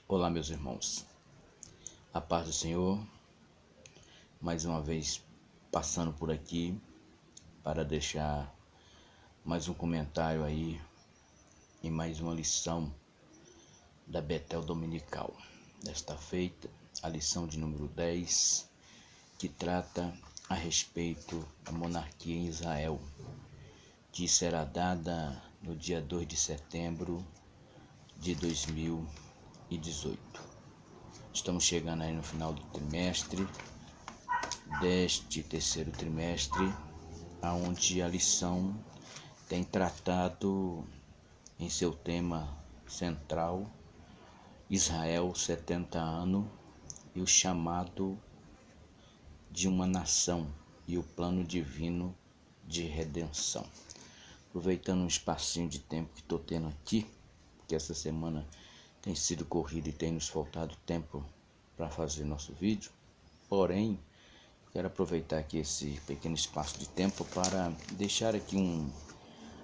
Olá, meus irmãos, a paz do Senhor, mais uma vez passando por aqui para deixar mais um comentário aí e mais uma lição da Betel Dominical. Desta feita, a lição de número 10, que trata a respeito da monarquia em Israel, que será dada no dia 2 de setembro de 2018. Estamos chegando aí no final do trimestre, deste terceiro trimestre, onde a lição tem tratado em seu tema central Israel 70 anos e o chamado de uma nação e o plano divino de redenção. Aproveitando um espacinho de tempo que estou tendo aqui, porque essa semana tem sido corrida e tem nos faltado tempo para fazer nosso vídeo, porém quero aproveitar aqui esse pequeno espaço de tempo para deixar aqui um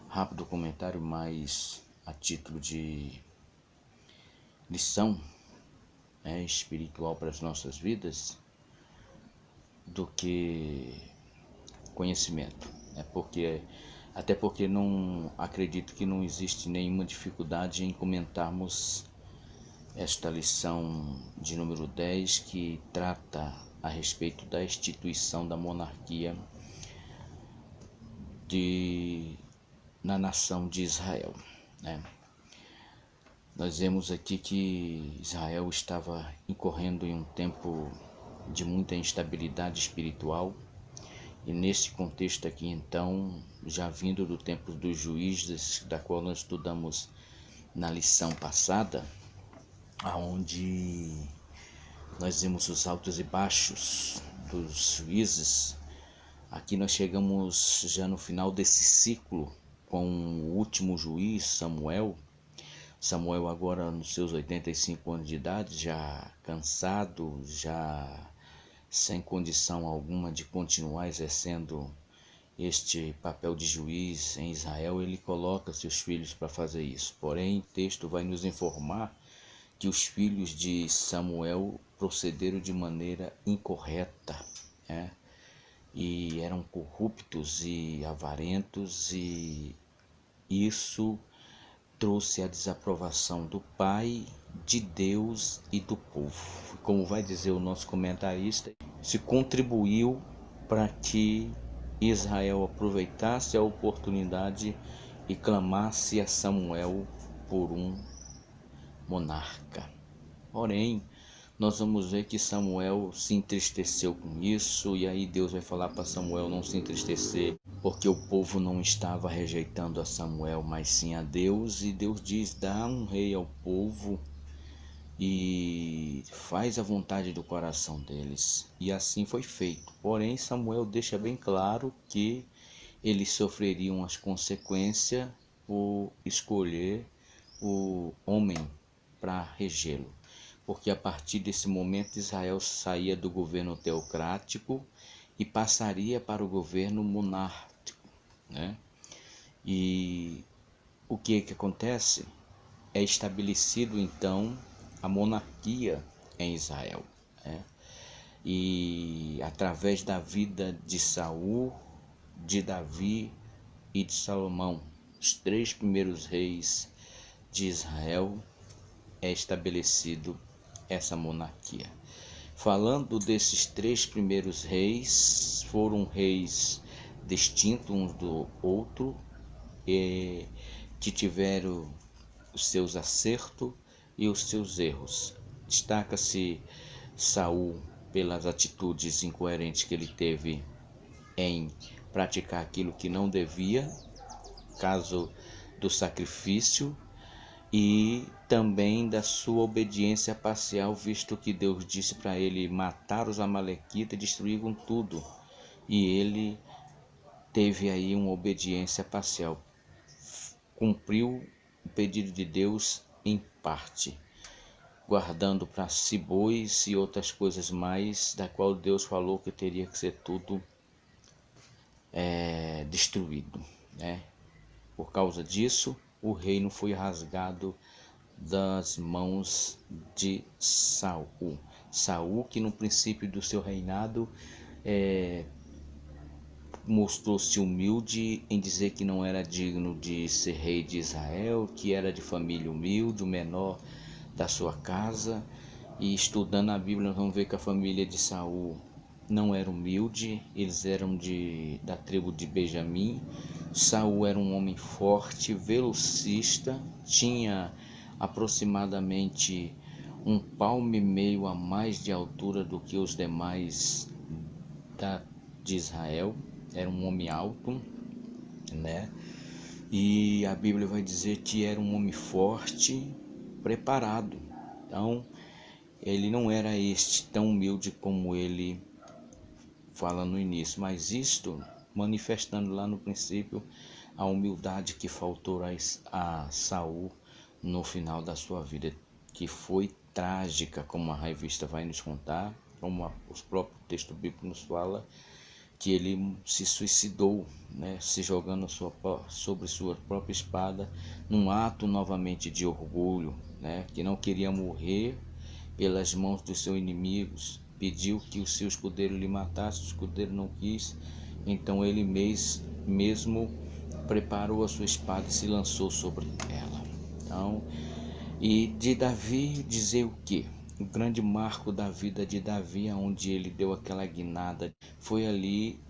rápido comentário mais a título de lição espiritual para as nossas vidas do que conhecimento. Até porque não acredito que não existe nenhuma dificuldade em comentarmos esta lição de número 10, que trata a respeito da instituição da monarquia na nação de Israel. Nós vemos aqui que Israel estava incorrendo em um tempo de muita instabilidade espiritual, e nesse contexto aqui então, já vindo do tempo dos juízes, da qual nós estudamos na lição passada, onde nós vimos os altos e baixos dos juízes, aqui nós chegamos já no final desse ciclo com o último juiz, Samuel. Samuel agora nos seus 85 anos de idade, já cansado, já sem condição alguma de continuar exercendo este papel de juiz em Israel, ele coloca seus filhos para fazer isso. Porém, o texto vai nos informar que os filhos de Samuel procederam de maneira incorreta, e eram corruptos e avarentos, e isso trouxe a desaprovação do Pai, de Deus e do povo. Como vai dizer o nosso comentarista, se contribuiu para que Israel aproveitasse a oportunidade e clamasse a Samuel por um monarca. Porém, nós vamos ver que Samuel se entristeceu com isso, e aí Deus vai falar para Samuel não se entristecer, porque o povo não estava rejeitando a Samuel, mas sim a Deus, e Deus diz: dá um rei ao povo e faz a vontade do coração deles. E assim foi feito. Porém, Samuel deixa bem claro que eles sofreriam as consequências por escolher o homem para regê-lo, porque a partir desse momento Israel saía do governo teocrático e passaria para o governo monárquico, E o que acontece? É estabelecido então a monarquia em Israel, E através da vida de Saul, de Davi e de Salomão, os 3 primeiros reis de Israel, é estabelecido essa monarquia. Falando desses 3 primeiros reis, foram reis distintos uns do outro, que tiveram os seus acertos e os seus erros. Destaca-se Saul pelas atitudes incoerentes que ele teve em praticar aquilo que não devia, caso do sacrifício, e também da sua obediência parcial, visto que Deus disse para ele matar os amalequitas e destruir com tudo, e ele teve aí uma obediência parcial, cumpriu o pedido de Deus em parte, guardando para si bois e outras coisas mais, da qual Deus falou que teria que ser tudo destruído, Por causa disso, o reino foi rasgado das mãos de Saul. Saul, que no princípio do seu reinado mostrou-se humilde em dizer que não era digno de ser rei de Israel, que era de família humilde, o menor da sua casa. E estudando a Bíblia, nós vamos ver que a família de Saul não era humilde, eles eram da tribo de Benjamim. Saul era um homem forte, velocista, tinha aproximadamente 1,5 palmo a mais de altura do que os demais de Israel. Era um homem alto, né? E a Bíblia vai dizer que era um homem forte, preparado. Então, ele não era tão humilde como ele fala no início, mas isto manifestando lá no princípio a humildade que faltou a Saul no final da sua vida, que foi trágica, como a revista vai nos contar, como os próprios textos bíblicos nos fala, que ele se suicidou, né, se jogando sobre sua própria espada, num ato novamente de orgulho, né, que não queria morrer pelas mãos dos seus inimigos. Pediu que o seu escudeiro lhe matasse, o escudeiro não quis, então ele mesmo preparou a sua espada e se lançou sobre ela. Então, e de Davi dizer o quê? O grande marco da vida de Davi, onde ele deu aquela guinada, foi ali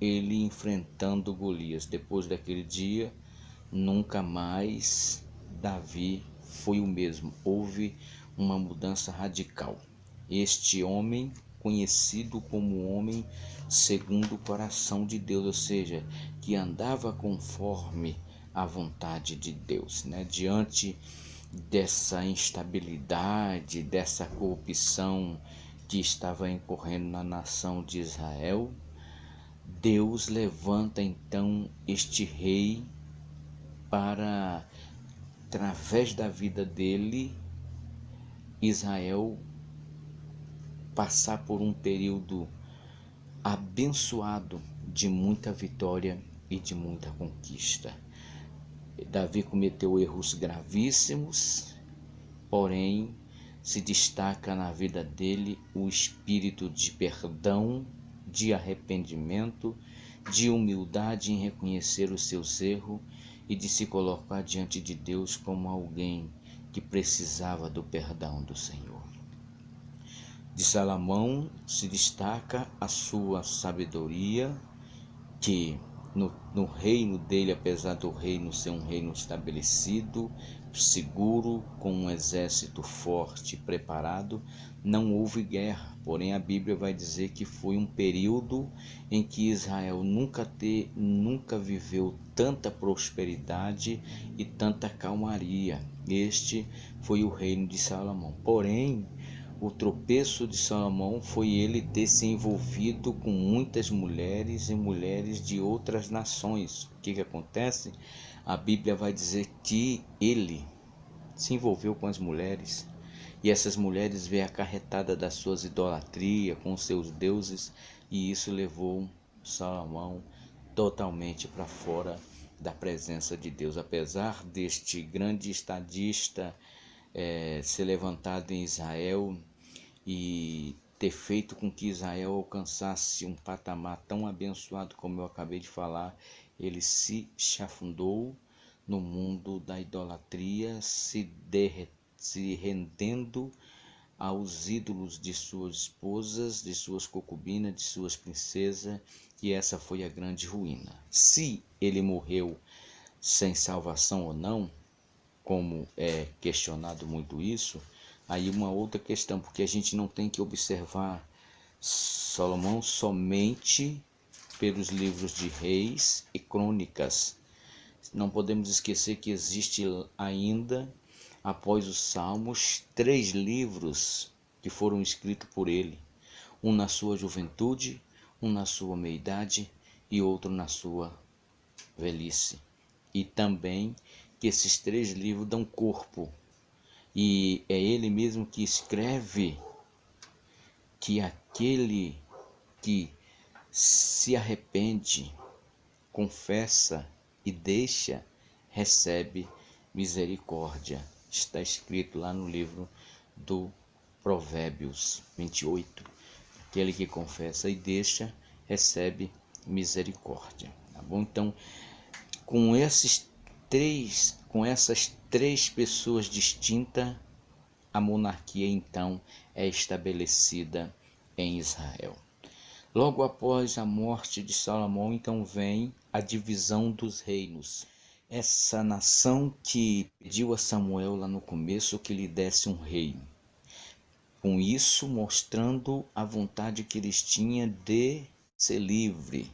ele enfrentando Golias. Depois daquele dia, nunca mais Davi foi o mesmo. Houve uma mudança radical. Este homem, conhecido como homem segundo o coração de Deus, ou seja, que andava conforme a vontade de Deus, né? Diante dessa instabilidade, dessa corrupção que estava incorrendo na nação de Israel, Deus levanta então este rei para, através da vida dele, Israel passar por um período abençoado de muita vitória e de muita conquista. Davi cometeu erros gravíssimos, porém se destaca na vida dele o espírito de perdão, de arrependimento, de humildade em reconhecer os seus erros e de se colocar diante de Deus como alguém que precisava do perdão do Senhor. De Salomão se destaca a sua sabedoria, que no reino dele, apesar do reino ser um reino estabelecido, seguro, com um exército forte e preparado, não houve guerra. Porém, a Bíblia vai dizer que foi um período em que Israel nunca viveu tanta prosperidade e tanta calmaria. Este foi o reino de Salomão. Porém, o tropeço de Salomão foi ele ter se envolvido com muitas mulheres e mulheres de outras nações. O que acontece? A Bíblia vai dizer que ele se envolveu com as mulheres e essas mulheres veio acarretada das suas idolatrias com seus deuses, e isso levou Salomão totalmente para fora da presença de Deus. Apesar deste grande estadista ser levantado em Israel e ter feito com que Israel alcançasse um patamar tão abençoado como eu acabei de falar, ele se chafundou no mundo da idolatria, se rendendo aos ídolos de suas esposas, de suas concubinas, de suas princesas, e essa foi a grande ruína. Se ele morreu sem salvação ou não, como é questionado muito isso, aí uma outra questão, porque a gente não tem que observar Salomão somente pelos livros de Reis e Crônicas. Não podemos esquecer que existe ainda, após os Salmos, 3 livros que foram escritos por ele. Um na sua juventude, um na sua meia-idade e outro na sua velhice. E também que esses 3 livros dão corpo. E é ele mesmo que escreve que aquele que se arrepende, confessa e deixa, recebe misericórdia. Está escrito lá no livro do Provérbios 28. Aquele que confessa e deixa, recebe misericórdia. Tá bom? Então, com essas três pessoas distintas, a monarquia então é estabelecida em Israel. Logo após a morte de Salomão, então vem a divisão dos reinos. Essa nação que pediu a Samuel lá no começo que lhe desse um rei. Com isso, mostrando a vontade que eles tinham de ser livre,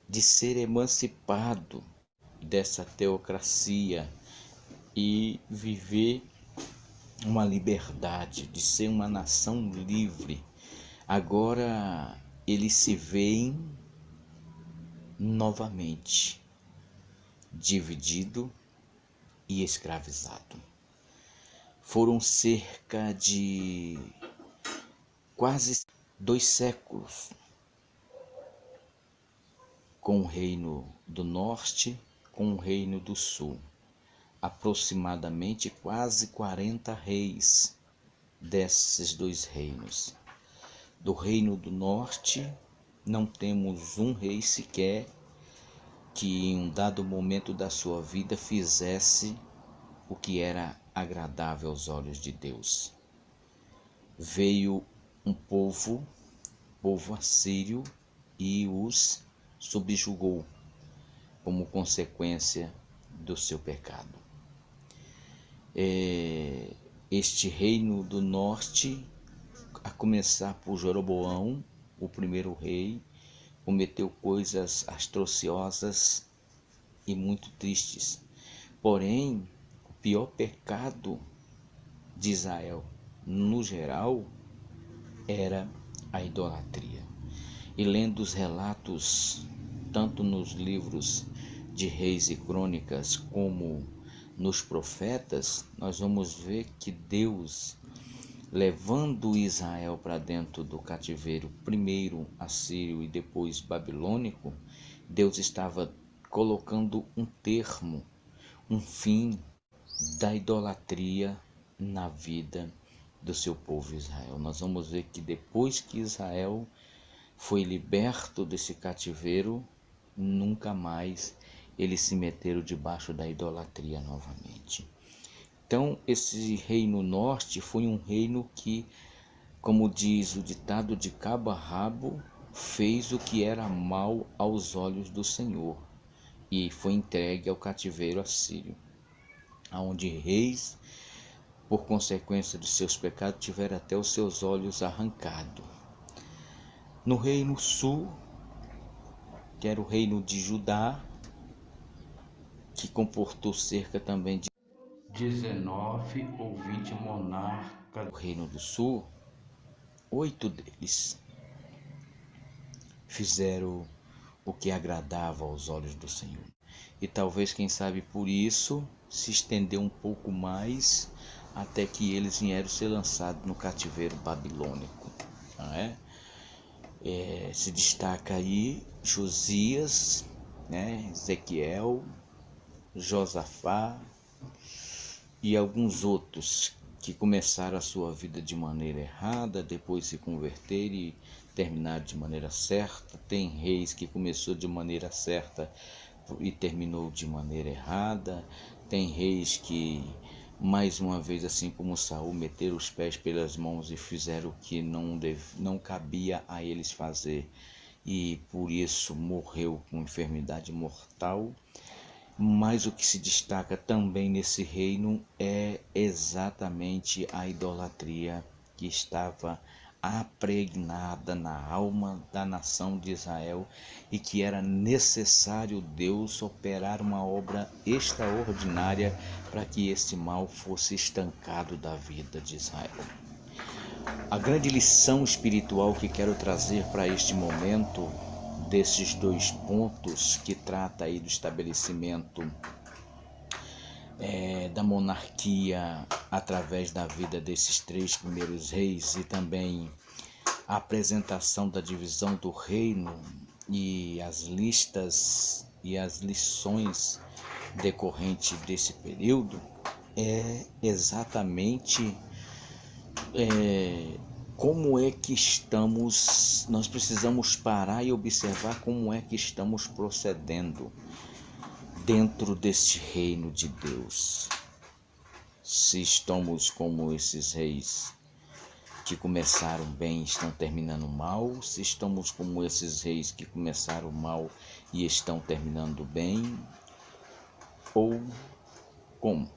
de ser emancipado dessa teocracia e viver uma liberdade, de ser uma nação livre. Agora eles se veem novamente dividido e escravizado. Foram cerca de quase 2 séculos com o reino do norte, com o reino do sul. Aproximadamente quase 40 reis desses 2 reinos. Do reino do norte, não temos um rei sequer que em um dado momento da sua vida fizesse o que era agradável aos olhos de Deus. Veio um povo assírio, e os subjugou como consequência do seu pecado. Este reino do norte, a começar por Jeroboão, o primeiro rei, cometeu coisas atrociosas e muito tristes. Porém, o pior pecado de Israel, no geral, era a idolatria. E lendo os relatos, tanto nos livros de Reis e Crônicas, como nos profetas, nós vamos ver que Deus, levando Israel para dentro do cativeiro, primeiro assírio e depois babilônico, Deus estava colocando um termo, um fim da idolatria na vida do seu povo Israel. Nós vamos ver que depois que Israel foi liberto desse cativeiro, nunca mais eles se meteram debaixo da idolatria novamente. Então, esse reino norte foi um reino que, como diz o ditado, de cabo a rabo, fez o que era mal aos olhos do Senhor e foi entregue ao cativeiro assírio, onde reis, por consequência dos seus pecados, tiveram até os seus olhos arrancados. No reino sul, que era o reino de Judá, que comportou cerca também de 19 ou 20 monarcas do reino do sul, 8 deles fizeram o que agradava aos olhos do Senhor. E talvez, quem sabe por isso, se estendeu um pouco mais até que eles vieram ser lançados no cativeiro babilônico. Não é? Se destaca aí Josias, Ezequiel, Josafá e alguns outros que começaram a sua vida de maneira errada, depois se converteram e terminaram de maneira certa. Tem reis que começou de maneira certa e terminou de maneira errada. Tem reis que, mais uma vez, assim como Saul, meteram os pés pelas mãos e fizeram o que não cabia a eles fazer, e por isso morreu com enfermidade mortal. Mas o que se destaca também nesse reino é exatamente a idolatria que estava apregnada na alma da nação de Israel e que era necessário Deus operar uma obra extraordinária para que esse mal fosse estancado da vida de Israel. A grande lição espiritual que quero trazer para este momento, desses 2 pontos que trata aí do estabelecimento da monarquia através da vida desses 3 primeiros reis, e também a apresentação da divisão do reino e as listas e as lições decorrentes desse período, é exatamente como é que nós precisamos parar e observar como é que estamos procedendo dentro deste reino de Deus. Se estamos como esses reis que começaram bem e estão terminando mal, se estamos como esses reis que começaram mal e estão terminando bem, ou como?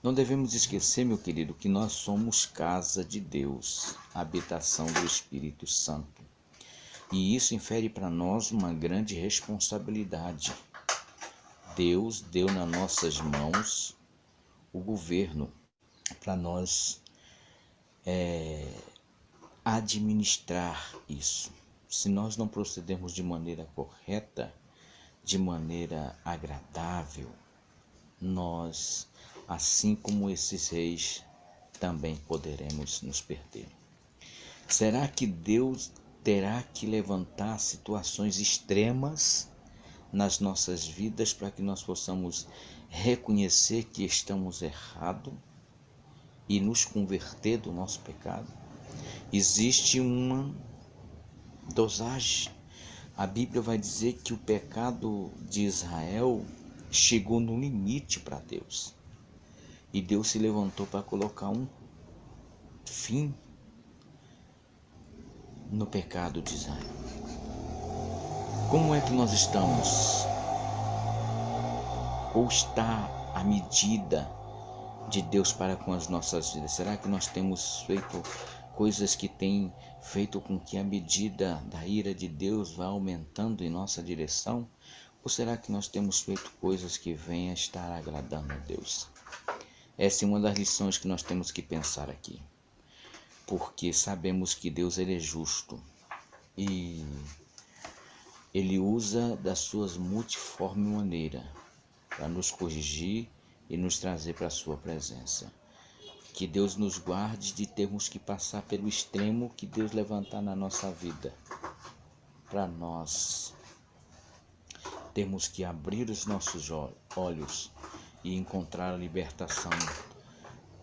Não devemos esquecer, meu querido, que nós somos casa de Deus, habitação do Espírito Santo. E isso infere para nós uma grande responsabilidade. Deus deu nas nossas mãos o governo para nós administrar isso. Se nós não procedermos de maneira correta, de maneira agradável, nós, assim como esses reis, também poderemos nos perder. Será que Deus terá que levantar situações extremas nas nossas vidas para que nós possamos reconhecer que estamos errados e nos converter do nosso pecado? Existe uma dosagem. A Bíblia vai dizer que o pecado de Israel chegou no limite para Deus. E Deus se levantou para colocar um fim no pecado de Israel. Como é que nós estamos? Ou está a medida de Deus para com as nossas vidas? Será que nós temos feito coisas que têm feito com que a medida da ira de Deus vá aumentando em nossa direção? Ou será que nós temos feito coisas que venham a estar agradando a Deus? Essa é uma das lições que nós temos que pensar aqui. Porque sabemos que Deus ele é justo e Ele usa das suas multiforme maneira para nos corrigir e nos trazer para a sua presença. Que Deus nos guarde de termos que passar pelo extremo que Deus levantar na nossa vida. Para nós temos que abrir os nossos olhos e encontrar a libertação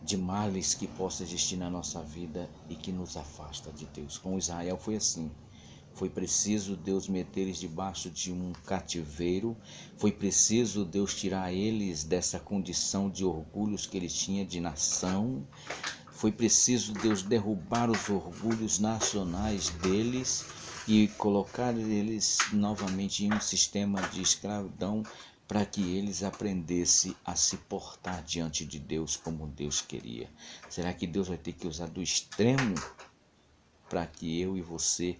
de males que possa existir na nossa vida e que nos afasta de Deus. Com Israel foi assim. Foi preciso Deus meter eles debaixo de um cativeiro. Foi preciso Deus tirar eles dessa condição de orgulhos que eles tinham de nação. Foi preciso Deus derrubar os orgulhos nacionais deles e colocar eles novamente em um sistema de escravidão para que eles aprendessem a se portar diante de Deus como Deus queria. Será que Deus vai ter que usar do extremo para que eu e você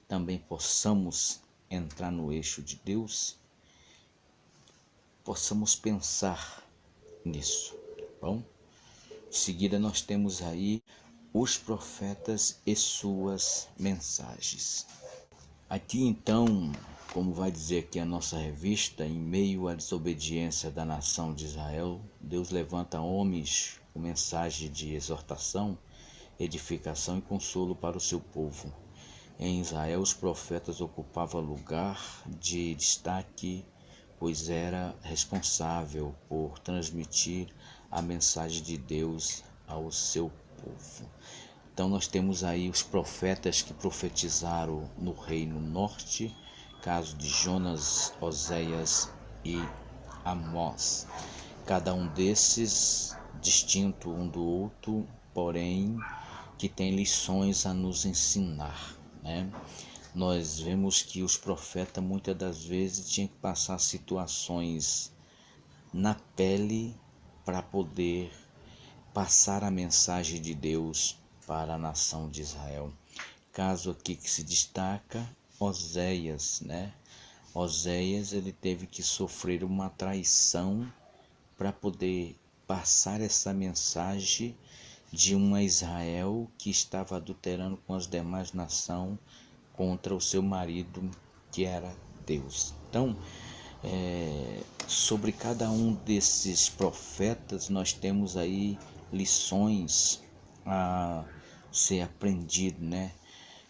também possamos entrar no eixo de Deus? Possamos pensar nisso, tá bom? Em seguida nós temos aí os profetas e suas mensagens. Aqui então, como vai dizer aqui a nossa revista, em meio à desobediência da nação de Israel, Deus levanta homens com mensagem de exortação, edificação e consolo para o seu povo. Em Israel, os profetas ocupavam lugar de destaque, pois era responsável por transmitir a mensagem de Deus ao seu povo. Então nós temos aí os profetas que profetizaram no reino norte, caso de Jonas, Oséias e Amós. Cada um desses distinto um do outro, porém que tem lições a nos ensinar, né? Nós vemos que os profetas muitas das vezes tinham que passar situações na pele para poder passar a mensagem de Deus para a nação de Israel. Caso aqui que se destaca Oséias, né? Oséias ele teve que sofrer uma traição para poder passar essa mensagem de uma Israel que estava adulterando com as demais nações contra o seu marido, que era Deus. Então, sobre cada um desses profetas, nós temos aí lições a ser aprendido, né?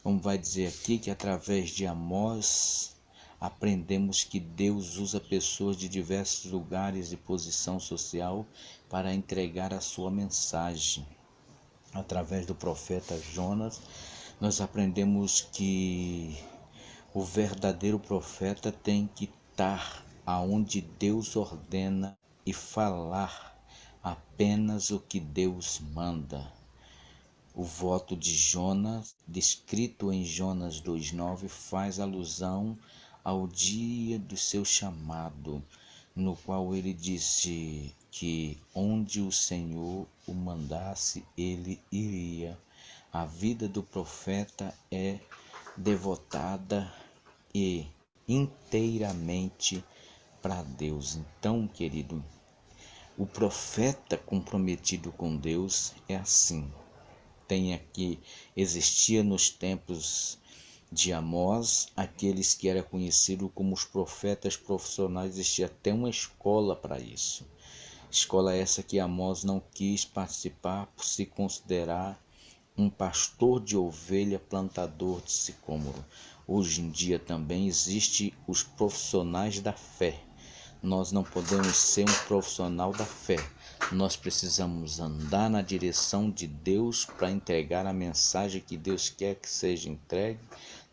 Como vai dizer aqui que através de Amós aprendemos que Deus usa pessoas de diversos lugares e posição social para entregar a sua mensagem. através do profeta Jonas, nós aprendemos que o verdadeiro profeta tem que estar aonde Deus ordena e falar apenas o que Deus manda. O voto de Jonas, descrito em Jonas 2,9, faz alusão ao dia do seu chamado, no qual ele disse que onde o Senhor o mandasse, ele iria. A vida do profeta é devotada e inteiramente para Deus. Então, querido, o profeta comprometido com Deus é assim. Existia nos tempos de Amós aqueles que eram conhecidos como os profetas profissionais. Existia até uma escola para isso. Escola essa que Amós não quis participar por se considerar um pastor de ovelha, plantador de sicômoro. Hoje em dia também existe os profissionais da fé. Nós não podemos ser um profissional da fé. Nós precisamos andar na direção de Deus para entregar a mensagem que Deus quer que seja entregue,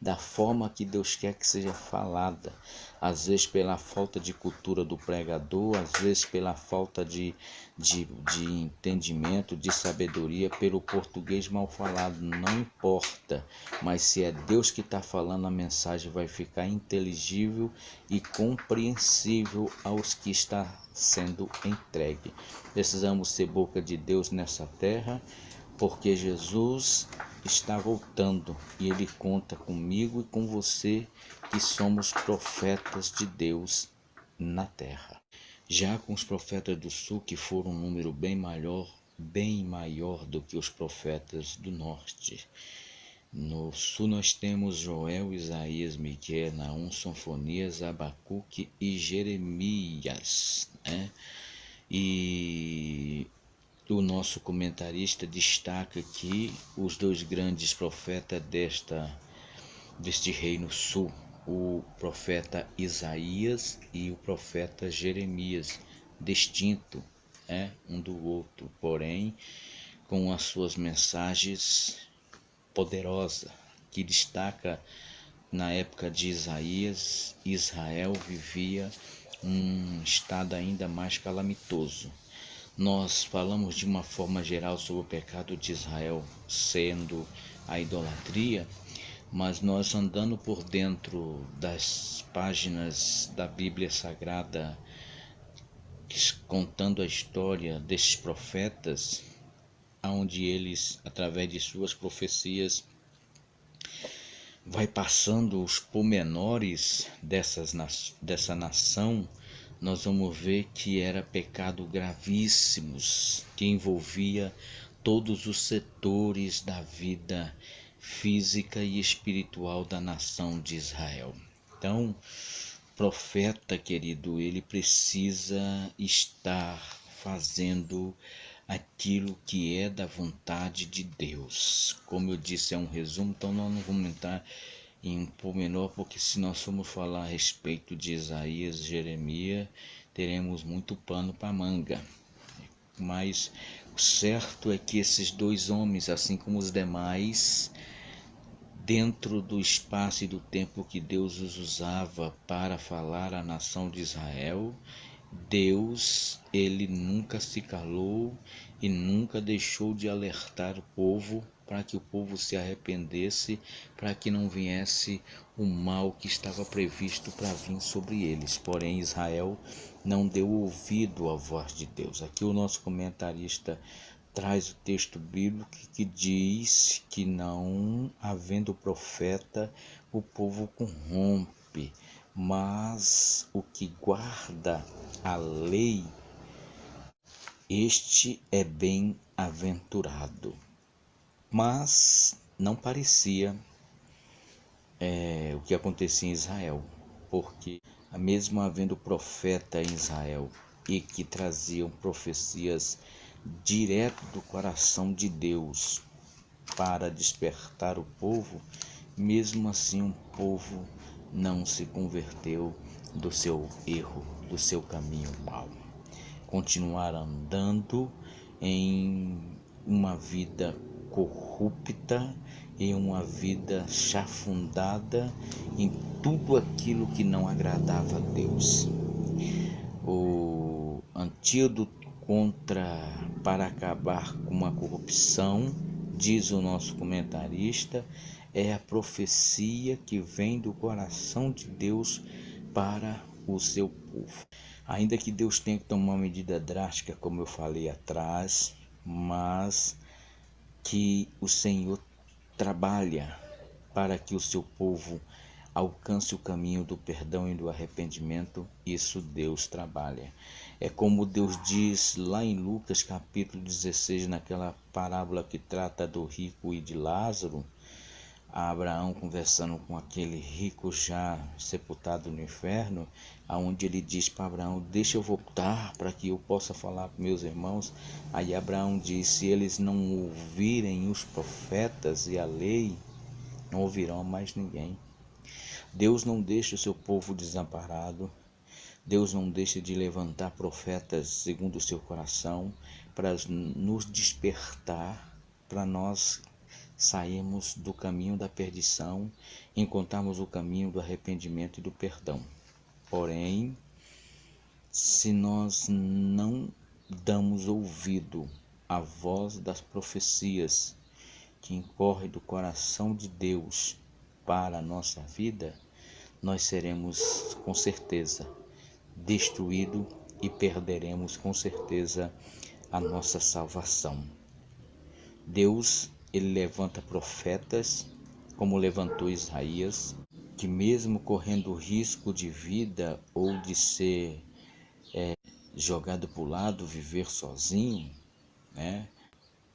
da forma que Deus quer que seja falada. Às vezes pela falta de cultura do pregador, às vezes pela falta de entendimento, de sabedoria, pelo português mal falado, não importa. Mas se é Deus que está falando, a mensagem vai ficar inteligível e compreensível aos que está sendo entregue. Precisamos ser boca de Deus nessa terra, porque Jesus está voltando e Ele conta comigo e com você, que somos profetas de Deus na terra. Já com os profetas do sul, que foram um número bem maior do que os profetas do norte. No sul nós temos Joel, Isaías, Miqueias, Naum, Sofonias, Abacuque e Jeremias, né? E o nosso comentarista destaca aqui os dois grandes profetas deste reino sul, o profeta Isaías e o profeta Jeremias, distinto, um do outro, porém com as suas mensagens poderosas, que destaca na época de Isaías, Israel vivia um estado ainda mais calamitoso. Nós falamos de uma forma geral sobre o pecado de Israel sendo a idolatria, mas nós andando por dentro das páginas da Bíblia Sagrada, contando a história desses profetas, onde eles, através de suas profecias, vai passando os pormenores dessa nação, nós vamos ver que era pecado gravíssimos, que envolvia todos os setores da vida física e espiritual da nação de Israel. Então, profeta, querido, ele precisa estar fazendo aquilo que é da vontade de Deus. Como eu disse, é um resumo, então nós não vamos entrar em pormenor, porque se nós formos falar a respeito de Isaías e Jeremias, teremos muito pano para manga. Mas o certo é que esses dois homens, assim como os demais, dentro do espaço e do tempo que Deus os usava para falar à nação de Israel, Deus, ele nunca se calou e nunca deixou de alertar o povo para que o povo se arrependesse, para que não viesse o mal que estava previsto para vir sobre eles. Porém, Israel não deu ouvido à voz de Deus. Aqui o nosso comentarista traz o texto bíblico que diz que não havendo profeta, o povo corrompe, mas o que guarda a lei, este é bem-aventurado. Mas não parecia o que acontecia em Israel, porque mesmo havendo profeta em Israel e que traziam profecias direto do coração de Deus para despertar o povo, mesmo assim o povo não se converteu do seu erro, do seu caminho mau. Continuar andando em uma vida corrupta, em uma vida chafundada em tudo aquilo que não agradava a Deus. O antídoto para acabar com a corrupção, diz o nosso comentarista, é a profecia que vem do coração de Deus para o seu povo. Ainda que Deus tenha que tomar uma medida drástica, como eu falei atrás, mas que o Senhor trabalha para que o seu povo alcance o caminho do perdão e do arrependimento. Isso Deus trabalha. É como Deus diz lá em Lucas capítulo 16, naquela parábola que trata do rico e de Lázaro, a Abraão conversando com aquele rico já sepultado no inferno, aonde ele diz para Abraão: deixa eu voltar para que eu possa falar com meus irmãos. Aí Abraão diz: se eles não ouvirem os profetas e a lei, não ouvirão mais ninguém. Deus não deixa o seu povo desamparado. Deus não deixa de levantar profetas segundo o seu coração para nos despertar, para nós sairmos do caminho da perdição, encontrarmos o caminho do arrependimento e do perdão. Porém, se nós não damos ouvido à voz das profecias que incorre do coração de Deus para a nossa vida, nós seremos com certeza destruídos e perderemos com certeza a nossa salvação. Deus, ele levanta profetas, como levantou Isaías, que mesmo correndo risco de vida ou de ser jogado para o lado, viver sozinho, né?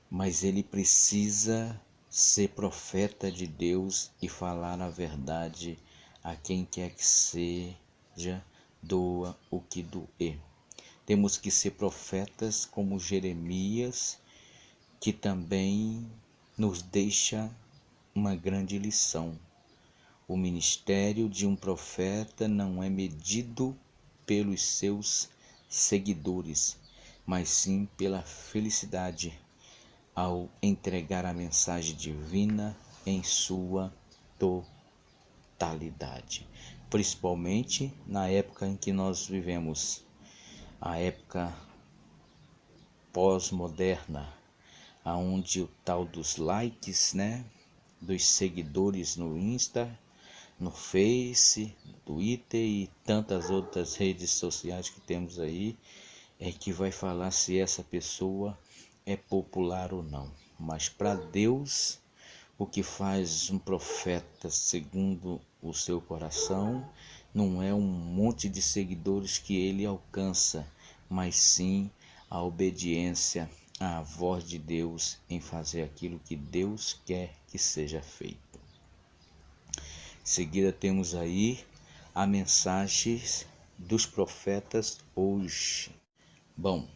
Mas ele precisa ser profeta de Deus e falar a verdade a quem quer que seja, doa o que doer. Temos que ser profetas como Jeremias, que também nos deixa uma grande lição. O ministério de um profeta não é medido pelos seus seguidores, mas sim pela felicidade ao entregar a mensagem divina em sua totalidade. Principalmente na época em que nós vivemos, a época pós-moderna, onde o tal dos likes, né, dos seguidores no Insta, no Face, no Twitter e tantas outras redes sociais que temos aí, é que vai falar se essa pessoa é popular ou não. Mas para Deus, o que faz um profeta segundo o seu coração não é um monte de seguidores que ele alcança, mas sim a obediência à voz de Deus em fazer aquilo que Deus quer que seja feito. Em seguida temos aí a mensagem dos profetas hoje. Bom,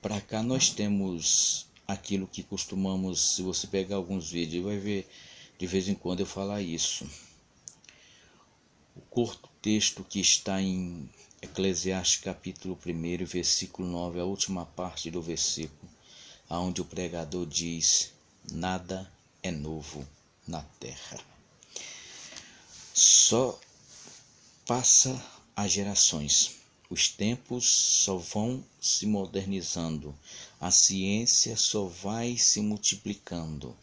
para cá nós temos aquilo que costumamos, se você pegar alguns vídeos, vai ver de vez em quando eu falar isso. O curto texto que está em Eclesiastes capítulo 1, versículo 9, a última parte do versículo, onde o pregador diz: nada é novo na terra. Só passa as gerações. Os tempos só vão se modernizando, a ciência só vai se multiplicando,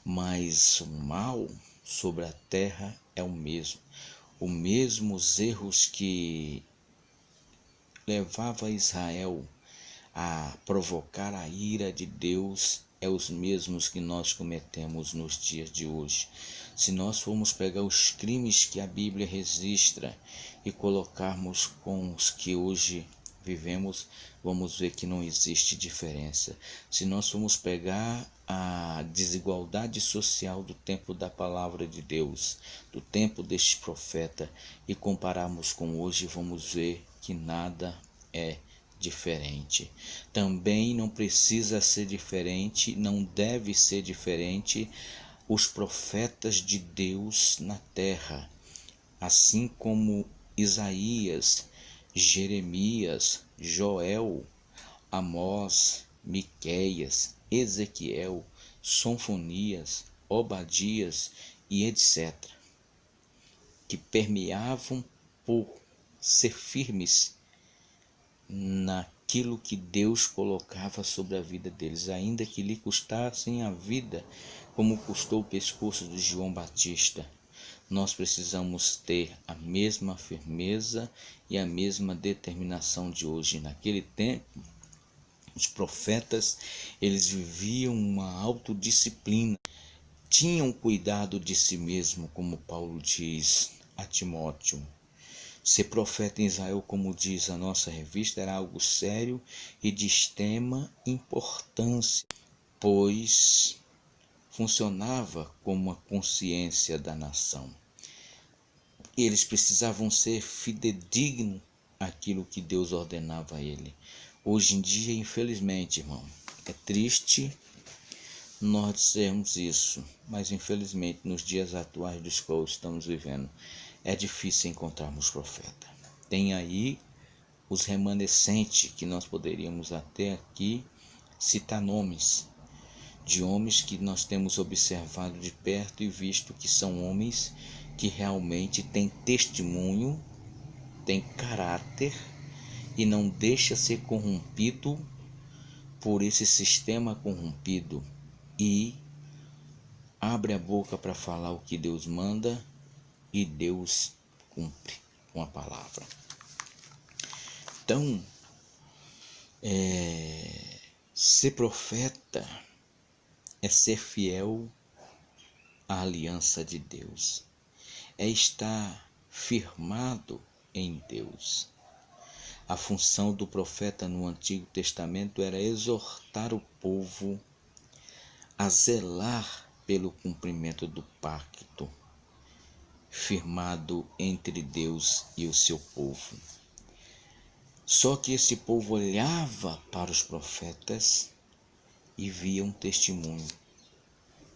mas o mal sobre a terra é o mesmo. Os mesmos erros que levava Israel a provocar a ira de Deus é os mesmos que nós cometemos nos dias de hoje. Se nós formos pegar os crimes que a Bíblia registra e colocarmos com os que hoje vivemos, vamos ver que não existe diferença. Se nós formos pegar a desigualdade social do tempo da palavra de Deus, do tempo deste profeta, e compararmos com hoje, vamos ver que nada é diferente. Também não precisa ser diferente, não deve ser diferente os profetas de Deus na terra, assim como Isaías, Jeremias, Joel, Amós, Miqueias, Ezequiel, Sofonias, Obadias e etc., que permeavam por ser firmes naquilo que Deus colocava sobre a vida deles, ainda que lhe custassem a vida, como custou o pescoço de João Batista. Nós precisamos ter a mesma firmeza e a mesma determinação de hoje. Naquele tempo, os profetas, eles viviam uma autodisciplina, tinham cuidado de si mesmo, como Paulo diz a Timóteo. Ser profeta em Israel, como diz a nossa revista, era algo sério e de extrema importância, pois funcionava como a consciência da nação. Eles precisavam ser fidedignos àquilo que Deus ordenava a ele. Hoje em dia, infelizmente, irmão, é triste nós dizermos isso, mas infelizmente nos dias atuais dos quais estamos vivendo, é difícil encontrarmos profeta. Tem aí os remanescentes, que nós poderíamos até aqui citar nomes de homens que nós temos observado de perto e visto que são homens que realmente têm testemunho, têm caráter e não deixa ser corrompido por esse sistema corrompido e abre a boca para falar o que Deus manda e Deus cumpre com a palavra. Então, ser profeta é ser fiel à aliança de Deus, é estar firmado em Deus. A função do profeta no Antigo Testamento era exortar o povo a zelar pelo cumprimento do pacto firmado entre Deus e o seu povo. Só que esse povo olhava para os profetas e via um testemunho,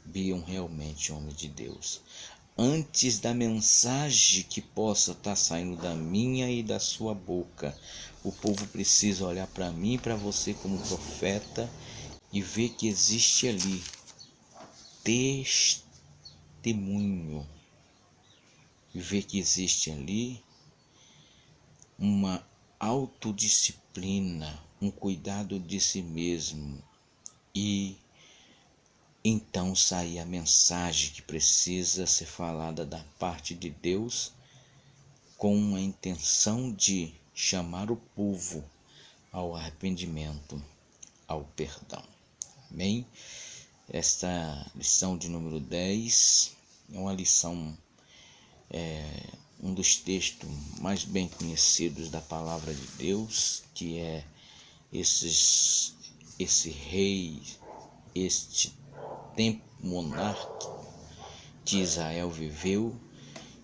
viam realmente homem de Deus. Antes da mensagem que possa estar saindo da minha e da sua boca, o povo precisa olhar para mim e para você como profeta e ver que existe ali testemunho, e ver que existe ali uma autodisciplina, um cuidado de si mesmo, e então sair a mensagem que precisa ser falada da parte de Deus com a intenção de chamar o povo ao arrependimento, ao perdão. Amém? Esta lição de número 10 é uma lição, um dos textos mais bem conhecidos da palavra de Deus, que é esse rei, este tempo monárquico que Israel viveu,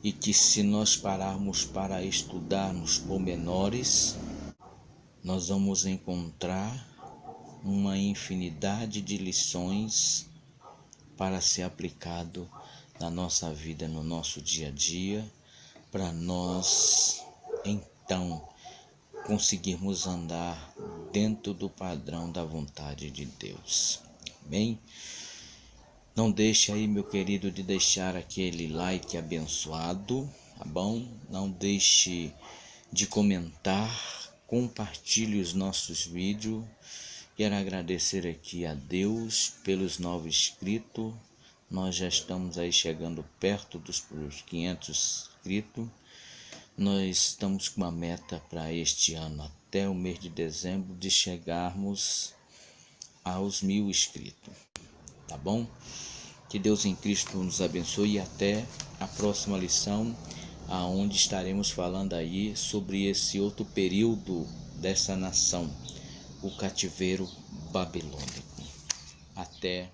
e que, se nós pararmos para estudar nos pormenores, nós vamos encontrar uma infinidade de lições para ser aplicado na nossa vida, no nosso dia a dia, para nós então conseguirmos andar dentro do padrão da vontade de Deus. Amém? Não deixe aí, meu querido, de deixar aquele like abençoado, tá bom? Não deixe de comentar, compartilhe os nossos vídeos. Quero agradecer aqui a Deus pelos novos inscritos. Nós já estamos aí chegando perto dos 500 inscritos. Nós estamos com uma meta para este ano, até o mês de dezembro, de chegarmos aos 1000 inscritos. Tá bom? Que Deus em Cristo nos abençoe e até a próxima lição, aonde estaremos falando aí sobre esse outro período dessa nação, o cativeiro babilônico. Até